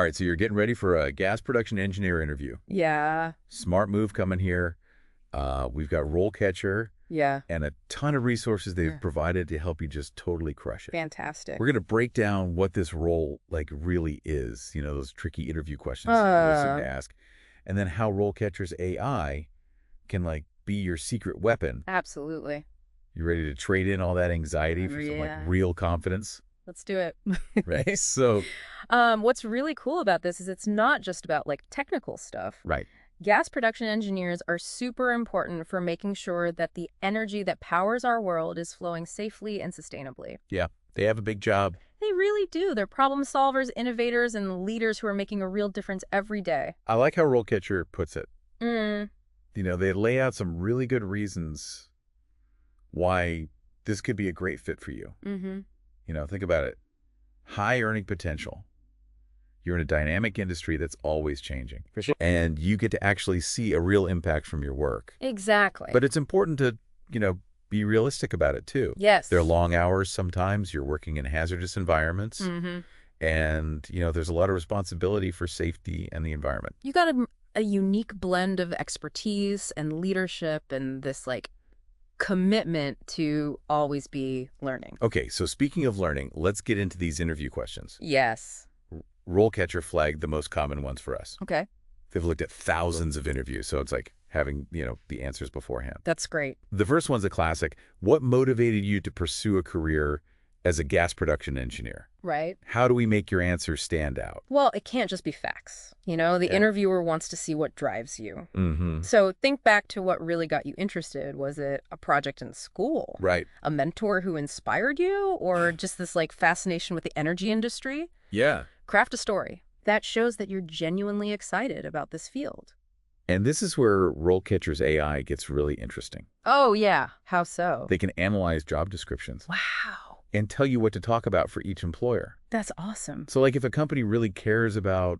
All right, so you're getting ready for a gas production engineer interview. Yeah. Smart move coming here. We've got RoleCatcher Yeah. and a ton of resources they've Yeah. provided to help you just totally crush it. Fantastic. We're going to break down what this role really is, those tricky interview questions that you're listening to ask, and then how RoleCatcher's AI can be your secret weapon. Absolutely. You ready to trade in all that anxiety for some real confidence? Let's do it. Right. So, what's really cool about this is it's not just about technical stuff. right. Gas production engineers are super important for making sure that the energy that powers our world is flowing safely and sustainably. Yeah, they have a big job. They really do. They're problem solvers, innovators, and leaders who are making a real difference every day. I like how RoleCatcher puts it. Mm. They lay out some really good reasons why this could be a great fit for you. Mm-hmm. Think about it. High earning potential. You're in a dynamic industry that's always changing. For sure. And you get to actually see a real impact from your work. Exactly. But it's important to, be realistic about it too. Yes. There are long hours sometimes. You're working in hazardous environments. Mm-hmm. And, there's a lot of responsibility for safety and the environment. You got a unique blend of expertise and leadership and this commitment to always be learning. Okay, so speaking of learning, let's get into these interview questions. Yes. RoleCatcher flagged the most common ones for us. Okay. They've looked at thousands of interviews, so it's like having, the answers beforehand. That's great. The first one's a classic. What motivated you to pursue a career as a gas production engineer? Right. How do we make your answer stand out? Well, it can't just be facts. The interviewer wants to see what drives you. Mm-hmm. So think back to what really got you interested. Was it a project in school? Right. A mentor who inspired you? Or just this fascination with the energy industry? Yeah. Craft a story that shows that you're genuinely excited about this field. And this is where RoleCatcher's AI gets really interesting. Oh, yeah. How so? They can analyze job descriptions. Wow. And tell you what to talk about for each employer. That's awesome. So if a company really cares about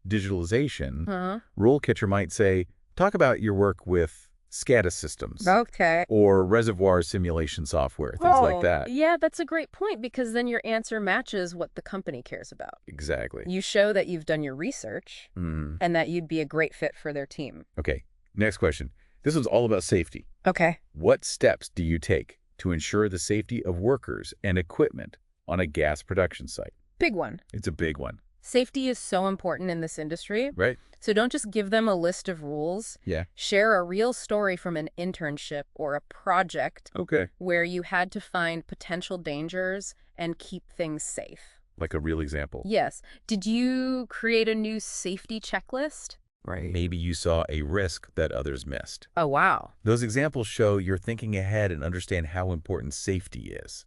digitalization, RoleCatcher might say, talk about your work with SCADA systems. Okay. Or reservoir simulation software, things like that. Yeah, that's a great point because then your answer matches what the company cares about. Exactly. You show that you've done your research and that you'd be a great fit for their team. Okay, next question. This one's all about safety. Okay. What steps do you take to ensure the safety of workers and equipment on a gas production site? Big one. It's a big one. Safety is so important in this industry. Right. So don't just give them a list of rules. Yeah. Share a real story from an internship or a project where you had to find potential dangers and keep things safe. Like a real example. Yes. Did you create a new safety checklist? Right. Maybe you saw a risk that others missed. Oh, wow. Those examples show you're thinking ahead and understand how important safety is.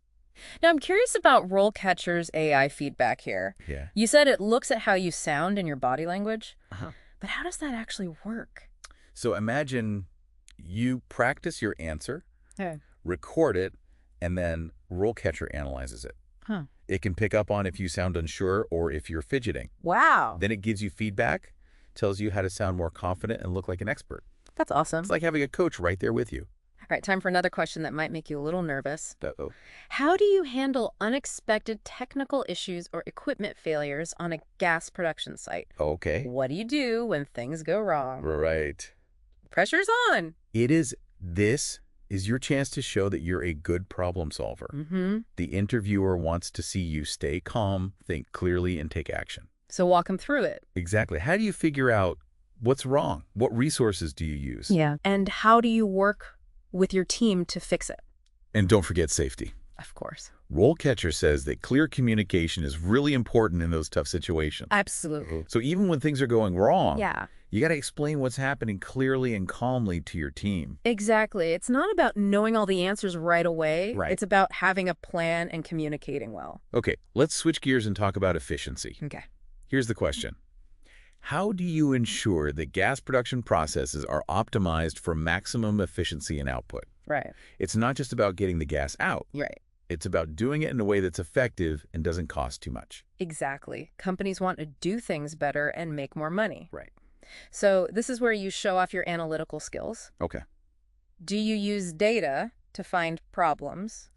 Now, I'm curious about RoleCatcher's AI feedback here. Yeah. You said it looks at how you sound and your body language, but how does that actually work? So imagine you practice your answer, Okay. record it, and then RoleCatcher analyzes it. Huh. It can pick up on if you sound unsure or if you're fidgeting. Wow. Then it gives you feedback, tells you how to sound more confident and look like an expert. That's awesome. It's like having a coach right there with you. All right, time for another question that might make you a little nervous. Uh-oh. How do you handle unexpected technical issues or equipment failures on a gas production site? Okay. What do you do when things go wrong? Right. Pressure's on. This is your chance to show that you're a good problem solver. Mm-hmm. The interviewer wants to see you stay calm, think clearly, and take action. So walk them through it. Exactly. How do you figure out what's wrong? What resources do you use? Yeah. And how do you work with your team to fix it? And don't forget safety. Of course. RoleCatcher says that clear communication is really important in those tough situations. Absolutely. So even when things are going wrong, Yeah. you got to explain what's happening clearly and calmly to your team. Exactly. It's not about knowing all the answers right away. Right. It's about having a plan and communicating well. Okay, let's switch gears and talk about efficiency. Okay. Here's the question. How do you ensure that gas production processes are optimized for maximum efficiency and output? Right. It's not just about getting the gas out. Right. It's about doing it in a way that's effective and doesn't cost too much. Exactly. Companies want to do things better and make more money. Right. So this is where you show off your analytical skills. Okay. Do you use data to find problems?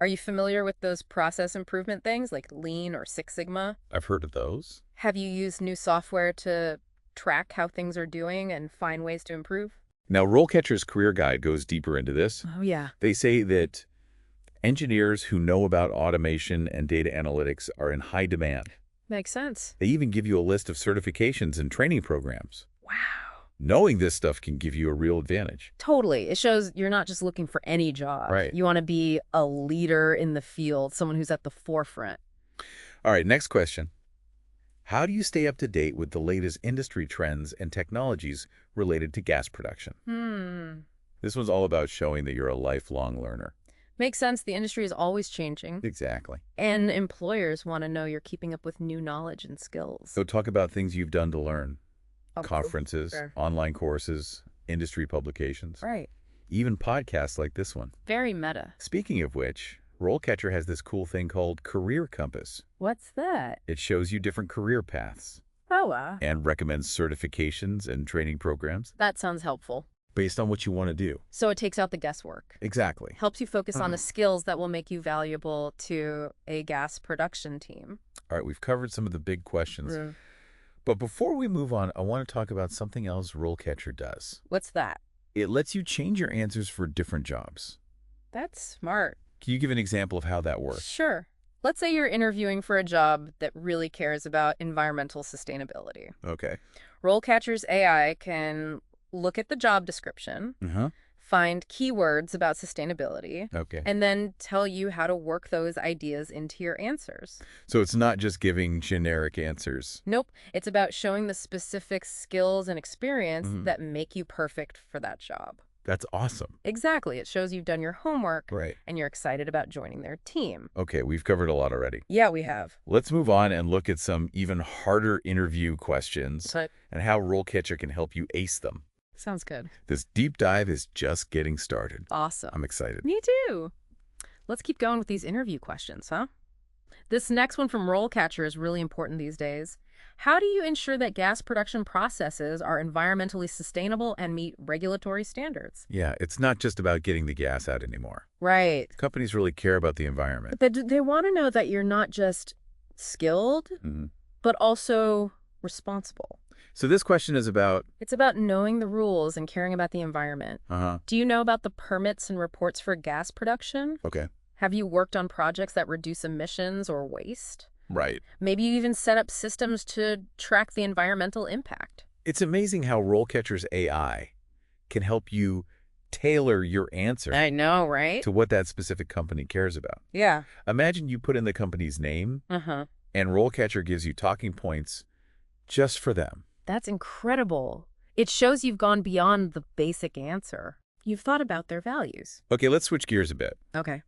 Are you familiar with those process improvement things like Lean or Six Sigma? I've heard of those. Have you used new software to track how things are doing and find ways to improve? Now, RoleCatcher's Career Guide goes deeper into this. Oh, yeah. They say that engineers who know about automation and data analytics are in high demand. Makes sense. They even give you a list of certifications and training programs. Wow. Knowing this stuff can give you a real advantage. Totally. It shows you're not just looking for any job. Right. You want to be a leader in the field, someone who's at the forefront. All right, next question. How do you stay up to date with the latest industry trends and technologies related to gas production? This one's all about showing that you're a lifelong learner. Makes sense. The industry is always changing. Exactly. And employers want to know you're keeping up with new knowledge and skills. So talk about things you've done to learn. Oh, Conferences, sure. online courses, industry publications. Right. Even podcasts like this one. Very meta. Speaking of which, RoleCatcher has this cool thing called Career Compass. What's that? It shows you different career paths Oh, wow. and recommends certifications and training programs That sounds helpful. based on what you want to do. So it takes out the guesswork. Exactly. Helps you focus on the skills that will make you valuable to a gas production team. All right, we've covered some of the big questions. But before we move on, I want to talk about something else RoleCatcher does. What's that? It lets you change your answers for different jobs. That's smart. Can you give an example of how that works? Sure. Let's say you're interviewing for a job that really cares about environmental sustainability. Okay. RoleCatcher's AI can look at the job description, find keywords about sustainability, Okay. and then tell you how to work those ideas into your answers. So it's not just giving generic answers. Nope. It's about showing the specific skills and experience that make you perfect for that job. That's awesome. Exactly. It shows you've done your homework Right. and you're excited about joining their team. Okay, we've covered a lot already. Yeah, we have. Let's move on and look at some even harder interview questions and how RoleCatcher can help you ace them. Sounds good. This deep dive is just getting started. Awesome. I'm excited. Me too. Let's keep going with these interview questions, huh? This next one from RoleCatcher is really important these days. How do you ensure that gas production processes are environmentally sustainable and meet regulatory standards? Yeah, it's not just about getting the gas out anymore. Right. Companies really care about the environment. But they want to know that you're not just skilled, but also responsible. So this question is about... It's about knowing the rules and caring about the environment. Do you know about the permits and reports for gas production? Okay. Have you worked on projects that reduce emissions or waste? Right. Maybe you even set up systems to track the environmental impact. It's amazing how RoleCatcher's AI can help you tailor your answer I know, right? to what that specific company cares about. Yeah. Imagine you put in the company's name, and RoleCatcher gives you talking points just for them. That's incredible. It shows you've gone beyond the basic answer. You've thought about their values. Okay, let's switch gears a bit. Okay.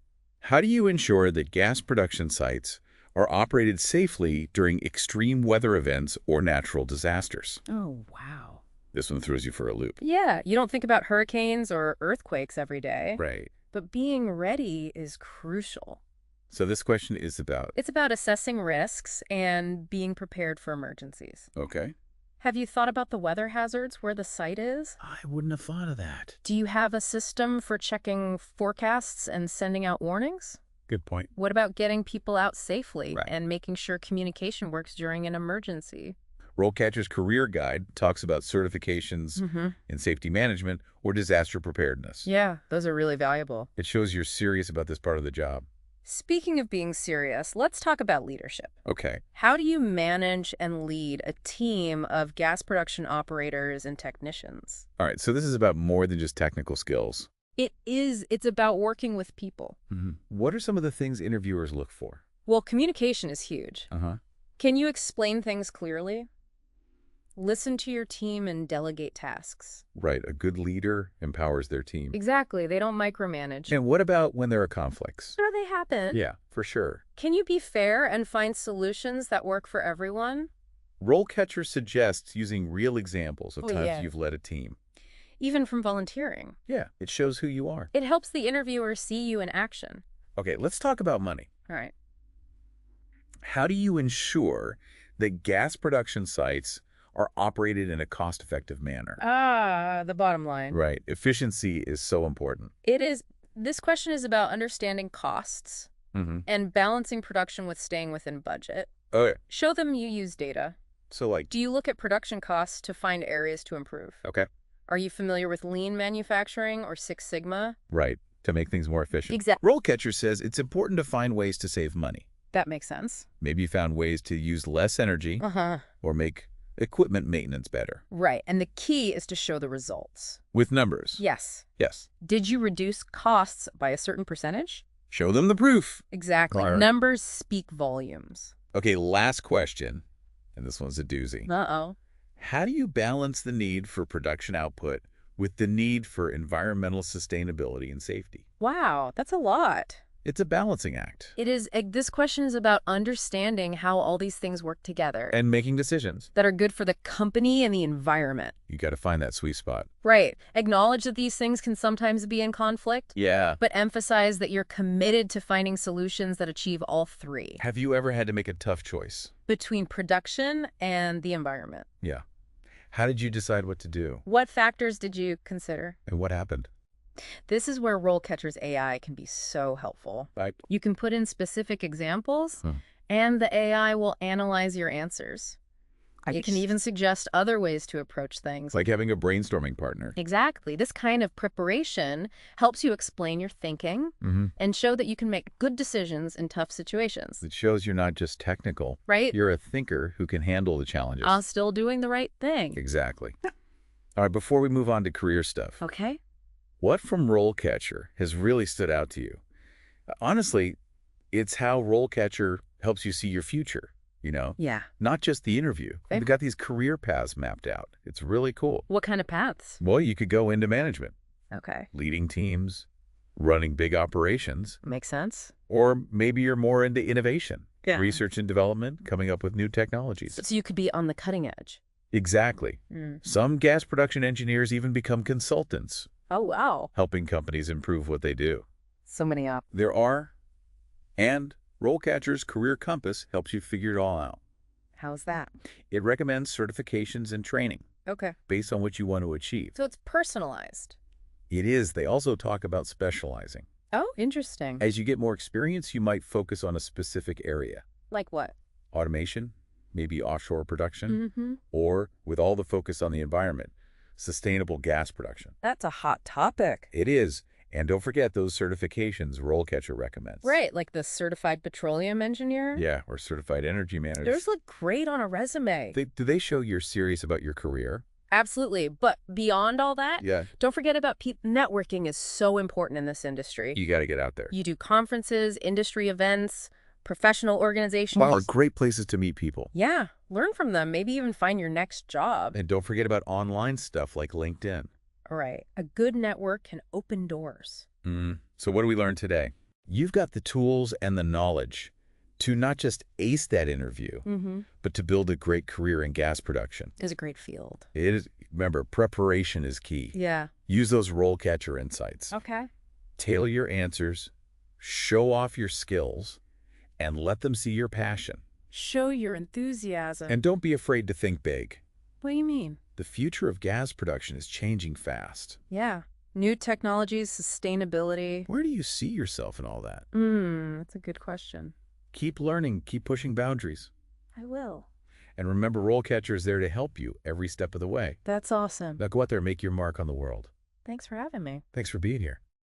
How do you ensure that gas production sites are operated safely during extreme weather events or natural disasters? Oh, wow. This one throws you for a loop. Yeah, you don't think about hurricanes or earthquakes every day. Right. But being ready is crucial. So this question is about... It's about assessing risks and being prepared for emergencies. Okay. Have you thought about the weather hazards where the site is? I wouldn't have thought of that. Do you have a system for checking forecasts and sending out warnings? Good point. What about getting people out safely Right. and making sure communication works during an emergency? RoleCatcher's Career Guide talks about certifications in safety management or disaster preparedness. Yeah, those are really valuable. It shows you're serious about this part of the job. Speaking of being serious, let's talk about leadership. Okay. How do you manage and lead a team of gas production operators and technicians? All right, so this is about more than just technical skills. It's about working with people. What are some of the things interviewers look for? Well, communication is huge. Can you explain things clearly? Listen to your team and delegate tasks. Right, a good leader empowers their team. Exactly, they don't micromanage. And what about when there are conflicts? Sure, they happen. Yeah, for sure. Can you be fair and find solutions that work for everyone? RoleCatcher suggests using real examples of Oh, times yeah. you've led a team. Even from volunteering. Yeah, it shows who you are. It helps the interviewer see you in action. Okay, let's talk about money. All right. How do you ensure that gas production sites are operated in a cost-effective manner? The bottom line. Right. Efficiency is so important. It is This question is about understanding costs Mm-hmm. and balancing production with staying within budget. Okay. Show them you use data. So like, Do you look at production costs to find areas to improve? okay. Are you familiar with lean manufacturing or Six Sigma? Right. To make things more efficient. Exactly. RoleCatcher says it's important to find ways to save money. That makes sense. Maybe you found ways to use less energy or make equipment maintenance better. Right. And the key is to show the results. With numbers. Yes. Yes. Did you reduce costs by a certain percentage? Show them the proof. Exactly. All right. Numbers speak volumes. Okay, last question, and this one's a doozy. Uh-oh. How do you balance the need for production output with the need for environmental sustainability and safety? Wow, that's a lot. It's a balancing act. It is. This question is about understanding how all these things work together And making decisions. that are good for the company and the environment. You got to find that sweet spot. Right. Acknowledge that these things can sometimes be in conflict, Yeah. but emphasize that you're committed to finding solutions that achieve all three Have you ever had to make a tough choice? between production and the environment. Yeah. How did you decide what to do? What factors did you consider? And what happened? This is where RoleCatcher's AI can be so helpful. Right. You can put in specific examples, and the AI will analyze your answers. It can even suggest other ways to approach things. It's like having a brainstorming partner. Exactly. This kind of preparation helps you explain your thinking and show that you can make good decisions in tough situations. It shows you're not just technical. Right? You're a thinker who can handle the challenges. Still doing the right thing. Exactly. All right, before we move on to career stuff, Okay. what from RoleCatcher has really stood out to you? Honestly, it's how RoleCatcher helps you see your future, Yeah. not just the interview. Okay. They've got these career paths mapped out. It's really cool. What kind of paths? Well, you could go into management, Okay. leading teams, running big operations, Makes sense. or maybe you're more into innovation, Yeah. research and development, coming up with new technologies. So you could be on the cutting edge. Exactly. Some gas production engineers even become consultants, Oh, wow. helping companies improve what they do. So many up. There are, and RoleCatcher's Career Compass helps you figure it all out. How's that? It recommends certifications and training Okay. based on what you want to achieve. So it's personalized. It is. They also talk about specializing. Oh, interesting. As you get more experience, you might focus on a specific area. Like what? Automation, maybe offshore production, or with all the focus on the environment, sustainable gas production. That's a hot topic. It is. And don't forget those certifications RoleCatcher recommends. Right, like the certified petroleum engineer. Yeah, or certified energy manager. Those look great on a resume. Do they show you're serious about your career? Absolutely. But beyond all that, Yeah. don't forget about networking is so important in this industry. You got to get out there. You do conferences, industry events, professional organizations. Wow, are great places to meet people. Yeah, learn from them, maybe even find your next job. And don't forget about online stuff like LinkedIn. All right, a good network can open doors. So what do we learn today? You've got the tools and the knowledge to not just ace that interview, but to build a great career in gas production. It's a great field. It is. Remember, preparation is key. Yeah. Use those RoleCatcher insights. Okay. Tailor your answers, show off your skills, and let them see your passion. Show your enthusiasm. And don't be afraid to think big. What do you mean? The future of gas production is changing fast. Yeah. New technologies, sustainability. Where do you see yourself in all that? That's a good question. Keep learning, keep pushing boundaries. I will. And remember, RoleCatcher is there to help you every step of the way. That's awesome. Now go out there and make your mark on the world. Thanks for having me. Thanks for being here.